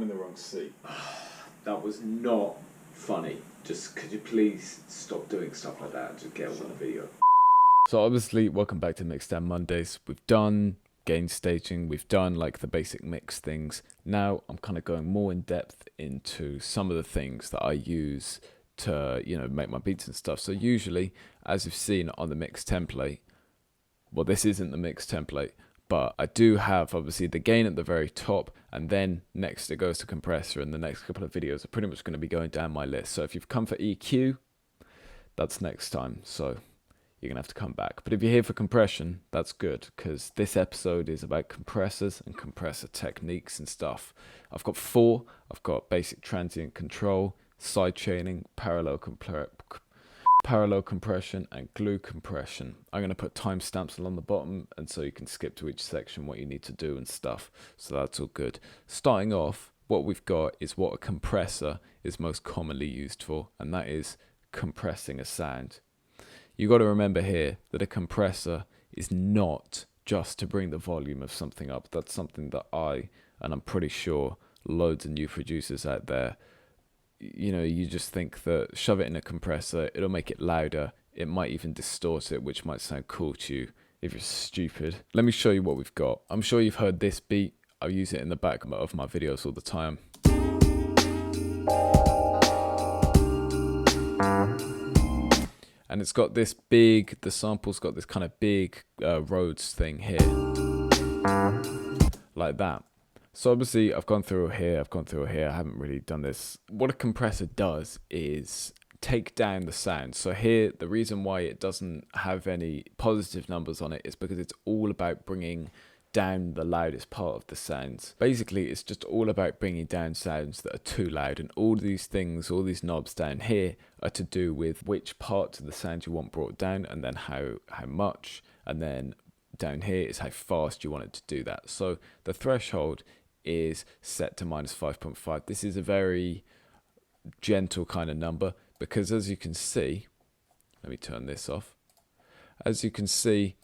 I'm in the wrong seat. That was not funny. Just could you please stop doing stuff like that and just get on the video? So obviously, welcome back to Mixdown Mondays. We've done gain staging, we've done like the basic mix things. Now I'm kind of going more in depth into some of the things that I use to, you know, make my beats and stuff. So usually, as you've seen on the mix template, well, this isn't the mix template, but I do have obviously the gain at the very top, and then next it goes to compressor, and the next couple of videos are pretty much going to be going down my list. So if you've come for EQ, that's next time, so you're going to have to come back. But if you're here for compression, that's good, because this episode is about compressors and compressor techniques and stuff. I've got 4. I've got basic transient control, sidechaining, parallel compression, and glue compression. I'm going to put timestamps along the bottom, and so you can skip to each section what you need to do and stuff. So that's all good. Starting off, what we've got is what a compressor is most commonly used for, and that is compressing a sound. You got to remember here that a compressor is not just to bring the volume of something up. That's something that and I'm pretty sure loads of new producers out there, you know, you just think that shove it in a compressor, it'll make it louder, it might even distort it, which might sound cool to you if you're stupid. Let me show you what we've got. I'm sure you've heard this beat. I use it in the back of my videos all the time. And it's got this big, the sample's got this kind of big Rhodes thing here, like that. So obviously I've gone through here, I haven't really done this. What a compressor does is take down the sound. So here, the reason why it doesn't have any positive numbers on it is because it's all about bringing down the loudest part of the sounds. Basically, it's just all about bringing down sounds that are too loud, and all these things, all these knobs down here are to do with which parts of the sound you want brought down, and then how much, and then down here is how fast you want it to do that. So the threshold is set to -5.5. This is a very gentle kind of number, because as you can see, let me turn this off. As you can see,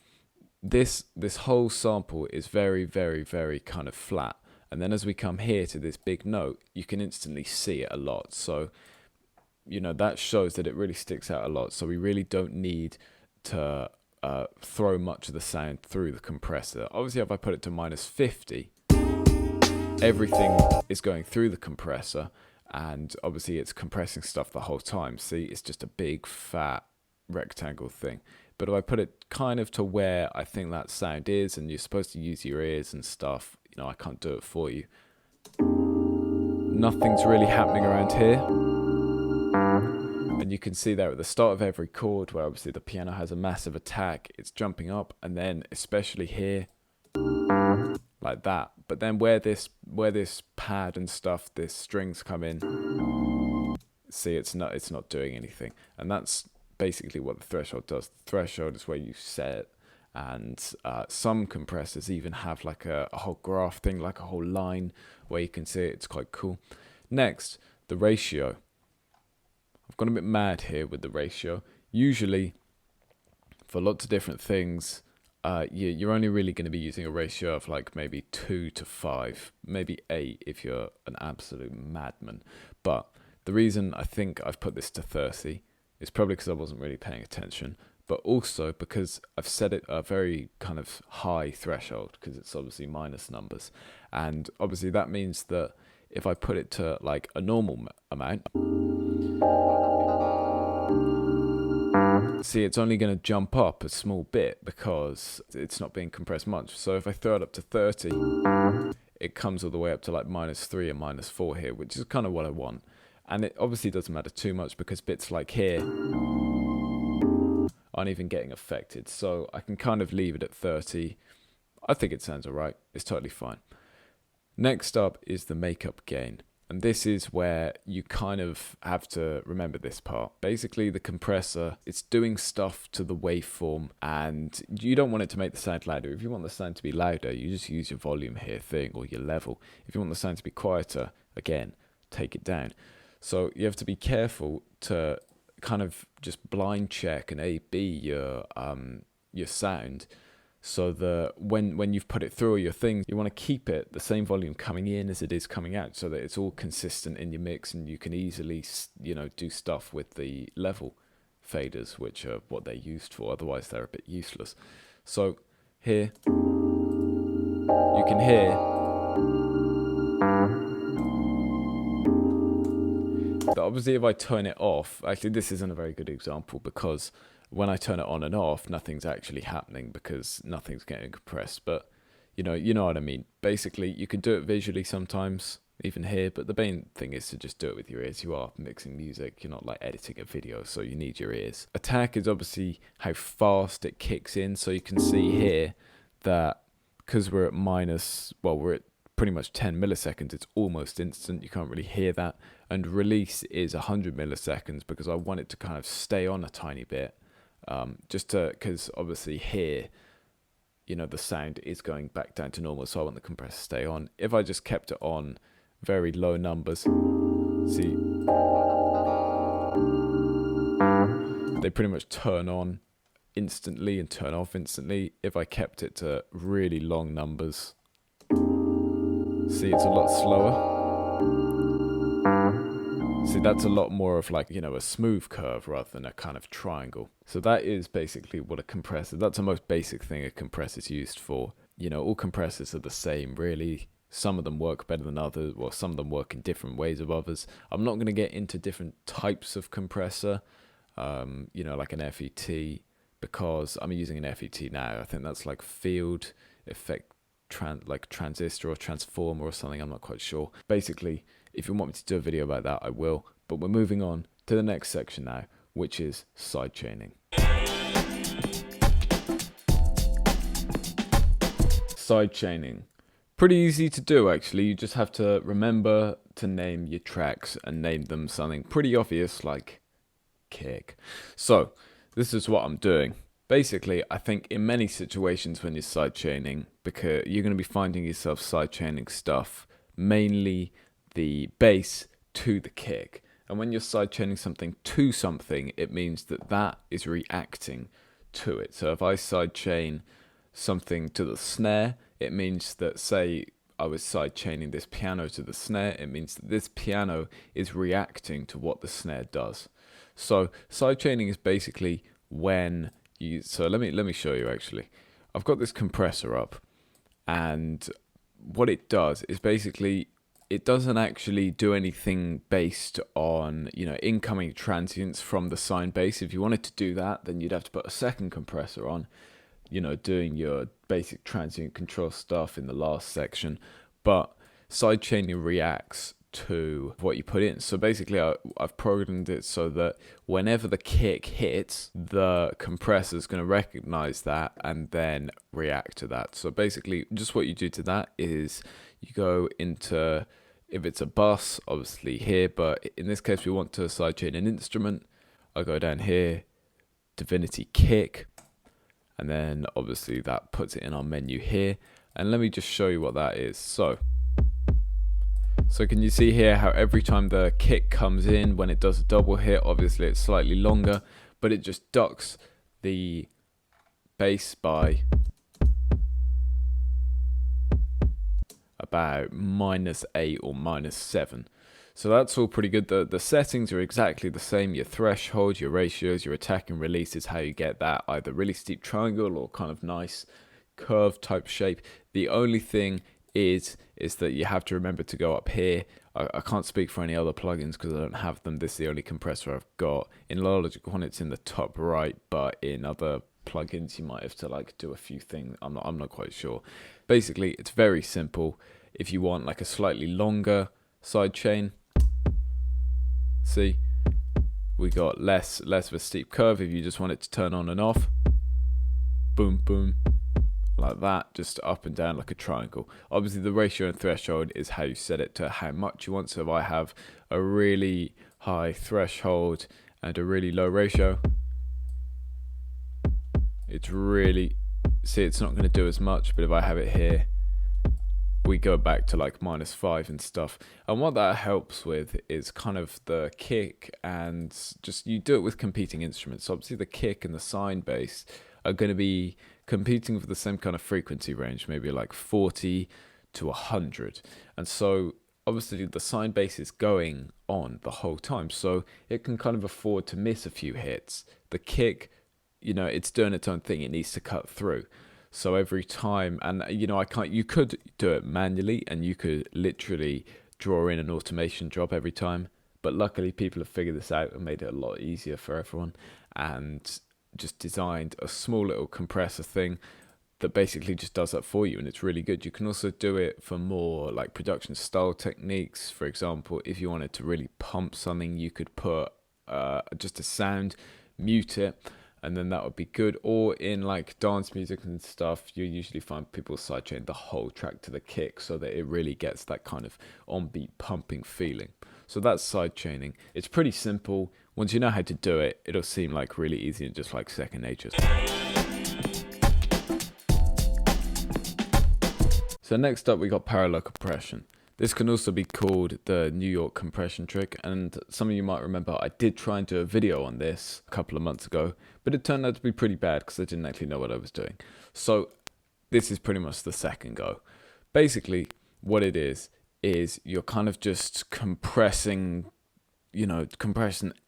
this whole sample is very, very, very kind of flat. And then as we come here to this big note, you can instantly see it a lot. So, you know, that shows that it really sticks out a lot. So we really don't need to throw much of the sound through the compressor. Obviously, if I put it to -50, everything is going through the compressor, and obviously it's compressing stuff the whole time. See, it's just a big fat rectangle thing. But if I put it kind of to where I think that sound is, and you're supposed to use your ears and stuff, you know, I can't do it for you. Nothing's really happening around here. And you can see there at the start of every chord, where obviously the piano has a massive attack, it's jumping up, and then especially here, like that. But then where this pad and stuff, this strings come in, see, it's not doing anything. And that's basically what the threshold does. The threshold is where you set it, and some compressors even have like a whole graph thing, like a whole line where you can see it. It's quite cool. Next, the ratio. I've gone a bit mad here with the ratio. Usually, for lots of different things, you're only really going to be using a ratio of like maybe 2 to 5, maybe 8 if you're an absolute madman. But the reason I think I've put this to 30 is probably because I wasn't really paying attention, but also because I've set it a very kind of high threshold, because it's obviously minus numbers. And obviously that means that if I put it to like a normal amount, see, it's only going to jump up a small bit because it's not being compressed much. So if I throw it up to 30, it comes all the way up to like -3 and -4 here, which is kind of what I want. And it obviously doesn't matter too much because bits like here aren't even getting affected. So I can kind of leave it at 30. I think it sounds alright. It's totally fine. Next up is the makeup gain. And this is where you kind of have to remember this part. Basically, the compressor, it's doing stuff to the waveform, and you don't want it to make the sound louder. If you want the sound to be louder, you just use your volume here thing or your level. If you want the sound to be quieter, again, take it down. So you have to be careful to kind of just blind check and A/B your sound, So when you've put it through all your things, you want to keep it the same volume coming in as it is coming out, so that it's all consistent in your mix, and you can easily, do stuff with the level faders, which are what they're used for. Otherwise, they're a bit useless. So here, you can hear that obviously if I turn it off, actually this isn't a very good example, because when I turn it on and off, nothing's actually happening because nothing's getting compressed. But you know what I mean. Basically, you can do it visually sometimes, even here, but the main thing is to just do it with your ears. You are mixing music, you're not like editing a video, so you need your ears. Attack is obviously how fast it kicks in, so you can see here that because we're at pretty much 10 milliseconds, it's almost instant. You can't really hear that. And release is 100 milliseconds because I want it to kind of stay on a tiny bit, because obviously here, the sound is going back down to normal, so I want the compressor to stay on. If I just kept it on very low numbers, see, they pretty much turn on instantly and turn off instantly. If I kept it to really long numbers, see, it's a lot slower. See, that's a lot more of like, a smooth curve rather than a kind of triangle. So that is basically what a compressor, that's the most basic thing a compressor is used for. All compressors are the same, really. Some of them work better than others, or some of them work in different ways of others. I'm not going to get into different types of compressor, like an FET, because I'm using an FET now. I think that's like field effect, like transistor or transformer or something, I'm not quite sure. Basically, if you want me to do a video about that, I will. But we're moving on to the next section now, which is sidechaining. Sidechaining. Pretty easy to do, actually. You just have to remember to name your tracks and name them something pretty obvious like kick. So, this is what I'm doing. Basically, I think in many situations when you're sidechaining, because you're going to be finding yourself sidechaining stuff, mainly the bass to the kick. And when you're sidechaining something to something, it means that is reacting to it. So if I sidechain something to the snare, it means that, say, I was sidechaining this piano to the snare, it means that this piano is reacting to what the snare does. So sidechaining is basically when so let me show you actually. I've got this compressor up, and what it does is basically it doesn't actually do anything based on incoming transients from the sine bass. If you wanted to do that, then you'd have to put a second compressor on, doing your basic transient control stuff in the last section. But sidechaining reacts to what you put in. So basically I've programmed it so that whenever the kick hits, the compressor is going to recognize that and then react to that. So basically just what you do to that is you go into, if it's a bus, obviously here, but in this case we want to sidechain an instrument. I go down here, Divinity kick, and then obviously that puts it in our menu here. And let me just show you what that is. So can you see here how every time the kick comes in, when it does a double hit, obviously it's slightly longer, but it just ducks the bass by about -8 or -7. So that's all pretty good. The settings are exactly the same. Your threshold, your ratios, your attack and release is how you get that either really steep triangle or kind of nice curve type shape. The only thing is that you have to remember to go up here. I can't speak for any other plugins because I don't have them. This is the only compressor I've got. In Logic 1 it's in the top right, but in other plugins you might have to like do a few things. I'm not quite sure. Basically it's very simple. If you want like a slightly longer sidechain, see, we got less of a steep curve. If you just want it to turn on and off, boom boom, like that, just up and down like a triangle. Obviously the ratio and threshold is how you set it to how much you want. So if I have a really high threshold and a really low ratio, it's really, see, it's not going to do as much. But if I have it here, we go back to like -5 and stuff. And what that helps with is kind of the kick, and just you do it with competing instruments. So obviously the kick and the sine bass are going to be competing for the same kind of frequency range, maybe like 40 to 100. And so obviously the sine bass is going on the whole time, so it can kind of afford to miss a few hits. The kick, it's doing its own thing. It needs to cut through. So every time, and you could do it manually, and you could literally draw in an automation drop every time. But luckily people have figured this out and made it a lot easier for everyone, and just designed a small little compressor thing that basically just does that for you, and it's really good. You can also do it for more like production style techniques. For example, if you wanted to really pump something, you could put just a sound, mute it, and then that would be good. Or in like dance music and stuff, you usually find people sidechain the whole track to the kick so that it really gets that kind of on-beat pumping feeling. So that's sidechaining. It's pretty simple. Once you know how to do it, it'll seem like really easy and just like second nature. So next up we got parallel compression. This can also be called the New York compression trick, and some of you might remember I did try and do a video on this a couple of months ago, but it turned out to be pretty bad because I didn't actually know what I was doing. So this is pretty much the second go. Basically what it is you're kind of just compressing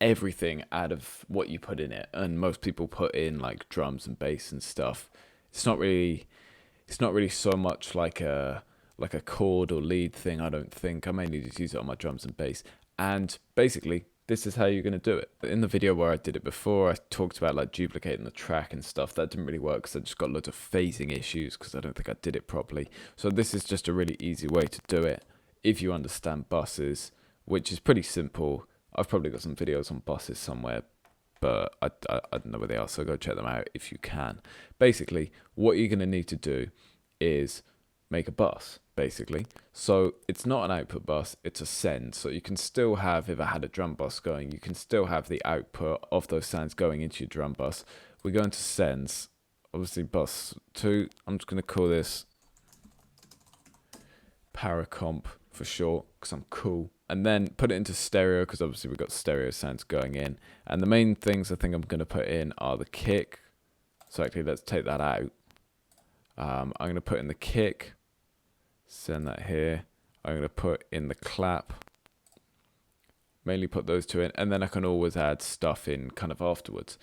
everything out of what you put in it, and most people put in like drums and bass and stuff. It's not really so much like a chord or lead thing, I don't think. I mainly just use it on my drums and bass. And basically, this is how you're going to do it. In the video where I did it before, I talked about like duplicating the track and stuff. That didn't really work because I just got loads of phasing issues because I don't think I did it properly. So this is just a really easy way to do it if you understand buses, which is pretty simple. I've probably got some videos on buses somewhere, but I don't know where they are, so go check them out if you can. Basically, what you're going to need to do is make a bus, basically. So it's not an output bus, it's a send. So you can still have, if I had a drum bus going, you can still have the output of those sounds going into your drum bus. We go into sends, obviously bus 2, I'm just going to call this Paracomp for short, because I'm cool. And then put it into stereo, because obviously we've got stereo sounds going in. And the main things I think I'm going to put in are the kick. So actually, let's take that out. I'm going to put in the kick. Send that here. I'm going to put in the clap. Mainly put those two in. And then I can always add stuff in kind of afterwards.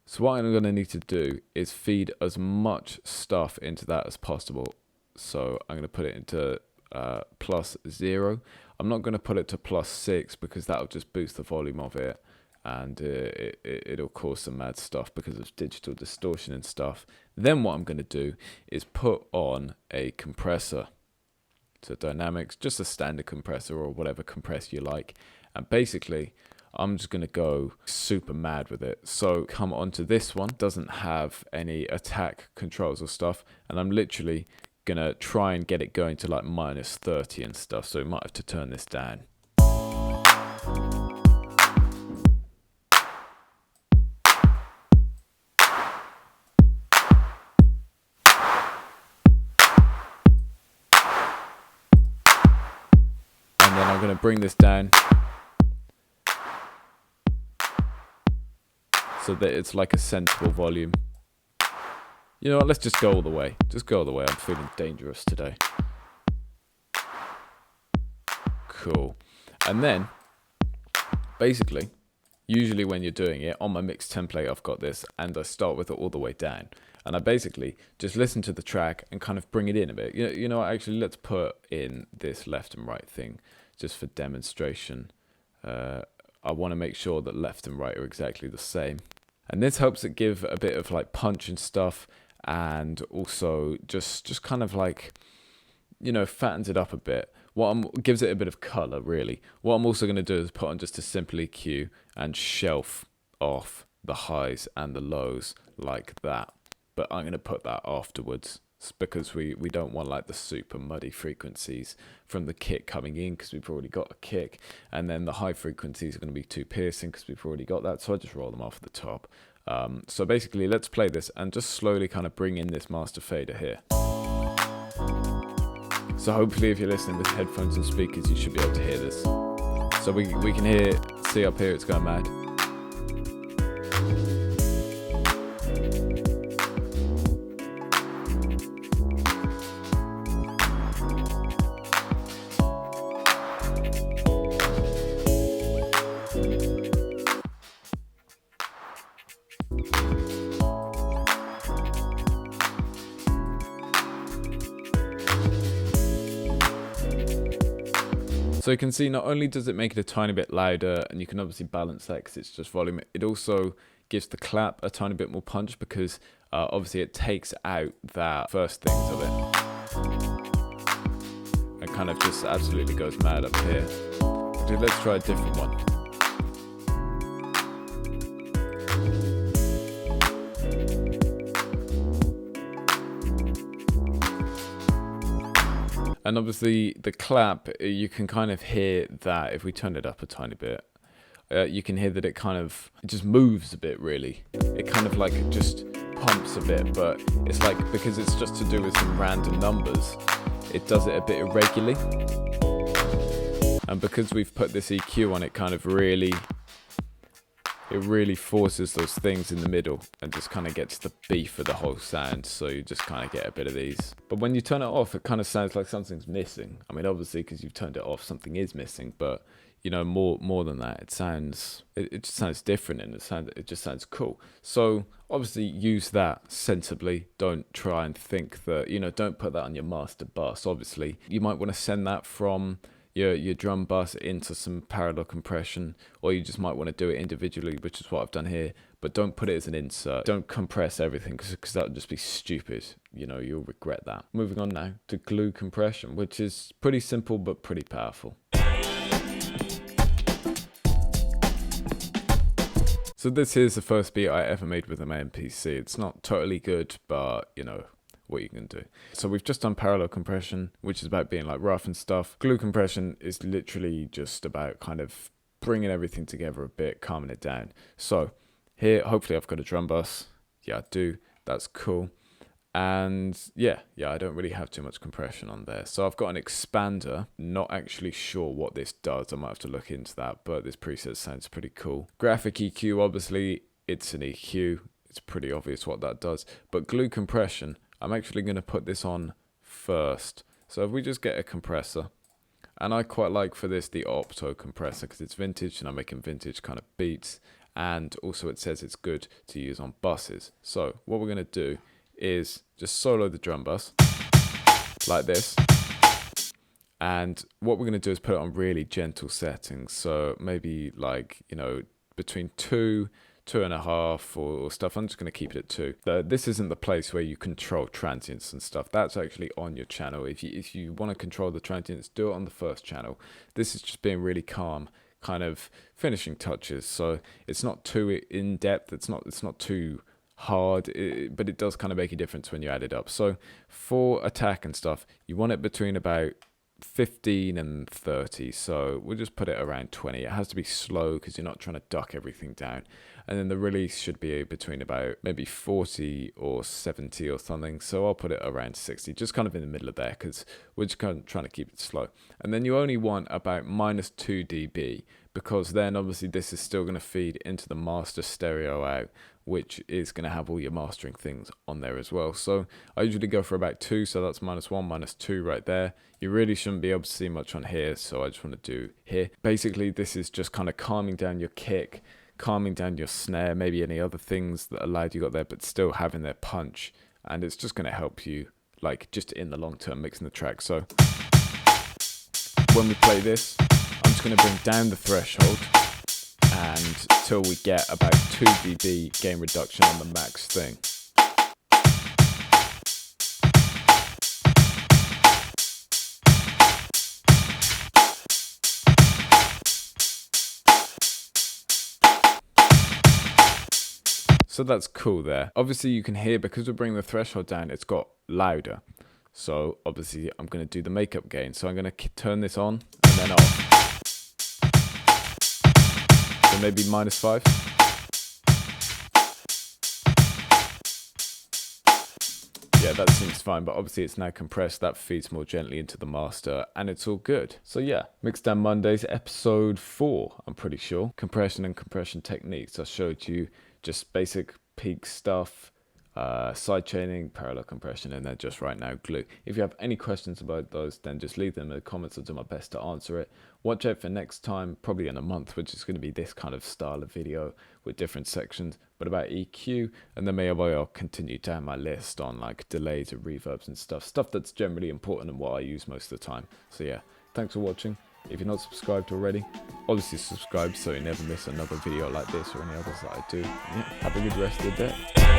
So what I'm going to need to do is feed as much stuff into that as possible. So I'm going to put it into +0. I'm not going to put it to +6 because that'll just boost the volume of it, and it'll cause some mad stuff because of digital distortion and stuff. Then what I'm going to do is put on a compressor. So dynamics, just a standard compressor or whatever compressor you like. And basically, I'm just going to go super mad with it. So come onto this one, doesn't have any attack controls or stuff, and I'm literally gonna try and get it going to like -30 and stuff, so we might have to turn this down. And then I'm gonna bring this down so that it's like a sensible volume. You know what, let's just go all the way. Just go all the way. I'm feeling dangerous today. Cool. And then, basically, usually when you're doing it, on my mix template I've got this, and I start with it all the way down. And I basically just listen to the track and kind of bring it in a bit. You know what, actually, let's put in this left and right thing, just for demonstration. I want to make sure that left and right are exactly the same. And this helps it give a bit of like punch and stuff, and also just kind of like, fattens it up a bit. Gives it a bit of color, really. What I'm also going to do is put on just a simple EQ and shelf off the highs and the lows like that. But I'm going to put that afterwards because we don't want like the super muddy frequencies from the kick coming in because we've already got a kick, and then the high frequencies are going to be too piercing because we've already got that, so I just roll them off the top. So basically, let's play this and just slowly kind of bring in this master fader here. So hopefully if you're listening with headphones and speakers, you should be able to hear this. So we can see up here it's going mad. So you can see not only does it make it a tiny bit louder, and you can obviously balance that because it's just volume, it also gives the clap a tiny bit more punch because obviously it takes out that first things of it. It kind of just absolutely goes mad up here. So let's try a different one. And obviously the clap, you can kind of hear that if we turn it up a tiny bit, you can hear that it just moves a bit really. It kind of like it just pumps a bit, but it's like because it's just to do with some random numbers, it does it a bit irregularly. And because we've put this EQ on, it kind of really forces those things in the middle and just kind of gets the beef of the whole sound, so you just kind of get a bit of these. But when you turn it off, it kind of sounds like something's missing. I mean, obviously because you've turned it off, something is missing, but you know, more than that, it just sounds different, and it just sounds cool. So obviously use that sensibly. Don't try and think that, you know, don't put that on your master bus. Obviously you might want to send that from your drum bus into some parallel compression, or you just might want to do it individually, which is what I've done here, but don't put it as an insert. Don't compress everything because that would just be stupid. You know, you'll regret that. Moving on now to glue compression, which is pretty simple but pretty powerful. So this is the first beat I ever made with an MPC. It's not totally good, but you know what you can do. So we've just done parallel compression, which is about being like rough and stuff. Glue compression is literally just about kind of bringing everything together a bit, calming it down. So here, hopefully I've got a drum bus. Yeah, I do. That's cool. And yeah, I don't really have too much compression on there. So I've got an expander, not actually sure what this does. I might have to look into that, but this preset sounds pretty cool. Graphic EQ, obviously it's an EQ. It's pretty obvious what that does. But glue compression, I'm actually going to put this on first. So if we just get a compressor, and I quite like for this the opto compressor because it's vintage and I'm making vintage kind of beats. And also it says it's good to use on buses. So what we're going to do is just solo the drum bus like this, and what we're going to do is put it on really gentle settings, so maybe like, you know, between 2.5 or stuff. I'm just going to keep it at 2. This isn't the place where you control transients and stuff. That's actually on your channel. If you want to control the transients, do it on the first channel. This is just being really calm, kind of finishing touches, so it's not too in depth, it's not too hard, but it does kind of make a difference when you add it up. So for attack and stuff, you want it between about 15 and 30, so we'll just put it around 20. It has to be slow because you're not trying to duck everything down. And then the release should be between about maybe 40 or 70 or something, so I'll put it around 60, just kind of in the middle of there because we're just kind of trying to keep it slow. And then you only want about -2 dB, because then obviously this is still going to feed into the master stereo out, which is going to have all your mastering things on there as well. So I usually go for about 2, so that's -1, -2 right there. You really shouldn't be able to see much on here, so I just want to do here. Basically, this is just kind of calming down your kick, calming down your snare, maybe any other things that are loud you got there, but still having their punch. And it's just going to help you, like, just in the long term, mixing the track. So when we play this, I'm just going to bring down the threshold and till we get about 2 dB gain reduction on the max thing. So that's cool there. Obviously you can hear, because we're bringing the threshold down, it's got louder. So obviously I'm going to do the makeup gain. So I'm going to turn this on and then off. So maybe -5. Yeah, that seems fine, but obviously it's now compressed. That feeds more gently into the master, and it's all good. So yeah, Mixdown Mondays, episode 4, I'm pretty sure. Compression and compression techniques. I showed you just basic peak stuff, sidechaining, parallel compression, and then just right now glue. If you have any questions about those, then just leave them in the comments. I'll do my best to answer it. Watch out for next time, probably in a month, which is going to be this kind of style of video with different sections, but about EQ, and then maybe I'll continue down my list on like delays and reverbs and stuff that's generally important and what I use most of the time. So yeah, thanks for watching. If you're not subscribed already, obviously subscribe so you never miss another video like this or any others that I do. Yeah, have a good rest of the day.